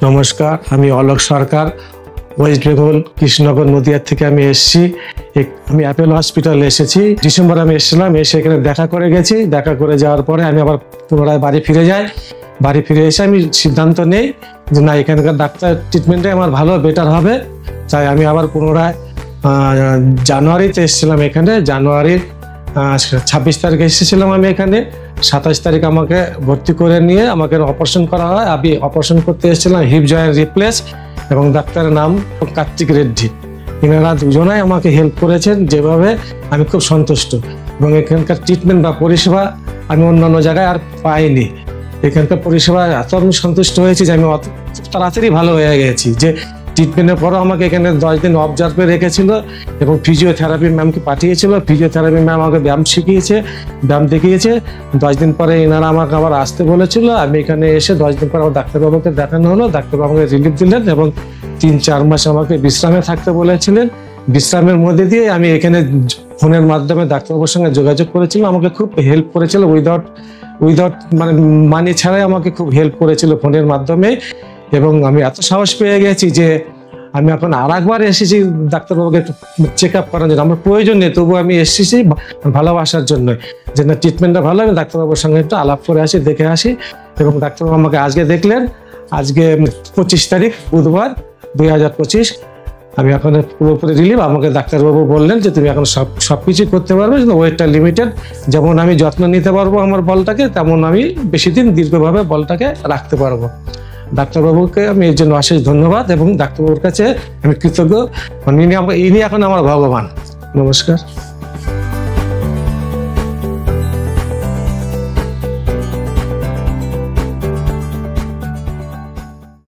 নমস্কার, আমি অলোক সরকার, ওয়েস্ট বেঙ্গল কৃষ্ণনগর নদিয়া থেকে আমি এসেছি। আমি অ্যাপেলো হসপিটালে এসেছি। ডিসেম্বরে আমি এসেছিলাম, এসে এখানে দেখা করে গেছি। দেখা করে যাওয়ার পরে আমি আবার পুনরায় বাড়ি ফিরে যাই। বাড়ি ফিরে এসে আমি সিদ্ধান্ত নেই যে না, এখানকার ডাক্তার ট্রিটমেন্টে আমার ভালো বেটার হবে। তাই আমি আবার পুনরায় জানুয়ারিতে এসেছিলাম এখানে। জানুয়ারির 26 তারিখে এসেছিলাম আমি এখানে। 27 তারিখ আমাকে ভর্তি করে নিয়ে আমাকে অপারেশন করা হয়। আমি অপারেশন করতে এসেছিলাম হিপ জয়েন্ট রিপ্লেস, এবং ডাক্তারের নাম কার্তিক রেড্ডি। এনারা দুজনাই আমাকে হেল্প করেছেন যেভাবে, আমি খুব সন্তুষ্ট। এবং এখানকার ট্রিটমেন্ট বা পরিষেবা আমি অন্যান্য জায়গায় আর পাইনি। এখানকার পরিষেবা এত আমি সন্তুষ্ট হয়েছি যে আমি অত তাড়াতাড়ি ভালো হয়ে গেছি। যে ট্রিটমেন্টের পরও আমাকে এখানে 10 দিন অবজার্ভে রেখেছিল এবং ফিজিওথেরাপি ম্যামকে পাঠিয়েছিল। ফিজিওথেরাপি ম্যাম আমাকে ব্যায়াম শিখিয়েছে, ব্যায়াম দেখিয়েছে। 10 দিন পরে এনারা আমাকে আবার আসতে বলেছিল। আমি এখানে এসে 10 দিন পরে আমার ডাক্তারবাবুকে দেখানো হলো। ডাক্তারবাবু আমাকে রিলিফ দিলেন এবং 3-4 মাস আমাকে বিশ্রামে থাকতে বলেছিলেন। বিশ্রামের মধ্যে দিয়ে আমি এখানে ফোনের মাধ্যমে ডাক্তারবাবুর সঙ্গে যোগাযোগ করেছিলাম। আমাকে খুব হেল্প করেছিল, উইদাউট মানে মানি ছাড়াই আমাকে খুব হেল্প করেছিল ফোনের মাধ্যমে। এবং আমি এত সাহস পেয়ে গেছি যে আমি এখন আরেকবার এসেছি ডাক্তারবাবুকে একটু চেক আপ করার জন্য। আমার প্রয়োজন নেই, তবু আমি এসেছি ভালোবাসার জন্য, যে না ট্রিটমেন্টটা ভালো। আমি ডাক্তারবাবুর সঙ্গে একটু আলাপ করে আসি, দেখে আসি। এবং ডাক্তারবাবু আমাকে আজকে দেখলেন। আজকে 25 তারিখ বুধবার 2025। আমি এখন পুরোপুরি রিলিভ। আমাকে ডাক্তারবাবু বললেন যে তুমি এখন সবকিছু করতে পারবে, ওয়েটটা লিমিটেড। যেমন আমি যত্ন নিতে পারবো আমার বলটাকে, তেমন আমি বেশি দিন দীর্ঘভাবে বলটাকে রাখতে পারবো। ডাক্তারবাবুকে আমি এর জন্য অশেষ ধন্যবাদ, এবং ডাক্তারবাবুর কাছে আমি কৃতজ্ঞ। ইনি এখন আমার ভগবান। নমস্কার।